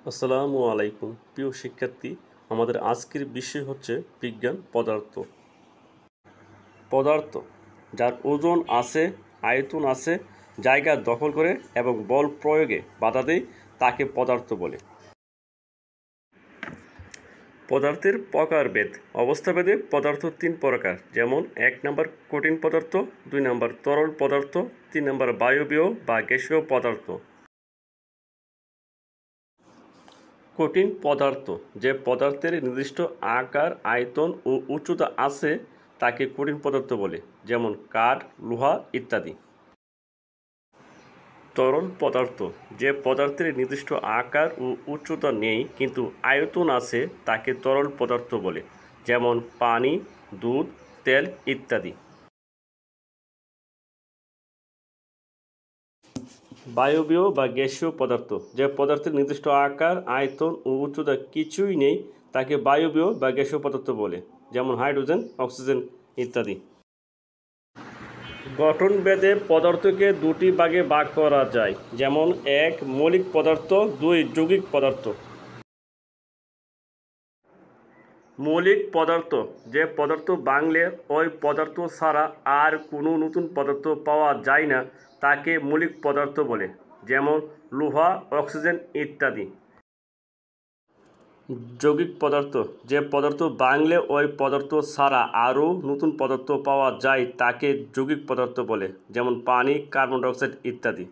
আসসালামু আলাইকুম প্রিয় শিক্ষার্থী। আমাদের আজকের বিষয় হচ্ছে বিজ্ঞান পদার্থ। পদার্থ যার ওজন আছে, আয়তন আছে, জায়গা দখল করে এবং বল প্রয়োগে বাধা দেয় তাকে পদার্থ বলে। পদার্থের প্রকারভেদ। অবস্থাভেদে পদার্থ তিন প্রকার, যেমন 1 নম্বর কঠিন পদার্থ, 2 নম্বর তরল পদার্থ, 3 নম্বর বায়বীয় বা গ্যাসীয় পদার্থ। কঠিন পদার্থ যে পদার্থের নির্দিষ্ট আকার, আয়তন ও উচ্চতা আছে তাকে কঠিন পদার্থ বলে, যেমন কাঠ, লোহা ইত্যাদি। তরল পদার্থ যে পদার্থের নির্দিষ্ট আকার ও উচ্চতা নেই কিন্তু আয়তন আছে তাকে তরল পদার্থ বলে, যেমন পানি, দুধ, তেল ইত্যাদি। বায়বীয় বা গ্যাসীয় পদার্থ যে পদার্থের নির্দিষ্ট আকার, আয়তন ও উচ্চতা কিছুই নেই তাকে বায়বীয় বা গ্যাসীয় পদার্থ বলে, যেমন হাইড্রোজেন, অক্সিজেন ইত্যাদি। গঠনভেদে পদার্থকে দুটি ভাগে ভাগ করা যায়, যেমন 1 মৌলিক পদার্থ, 2 যৌগিক পদার্থ। মৌলিক পদার্থ যে পদার্থ ভাঙলে ওই পদার্থ ছাড়া আর কোনো নতুন পদার্থ পাওয়া যায় না তাকে মৌলিক পদার্থ বলে, যেমন লোহা, অক্সিজেন ইত্যাদি। যৌগিক পদার্থ যে পদার্থ ভাঙলে ওই পদার্থ ছাড়া আরও নতুন পদার্থ পাওয়া যায় তাকে যৌগিক পদার্থ বলে, যেমন পানি, কার্বন ডাইঅক্সাইড ইত্যাদি।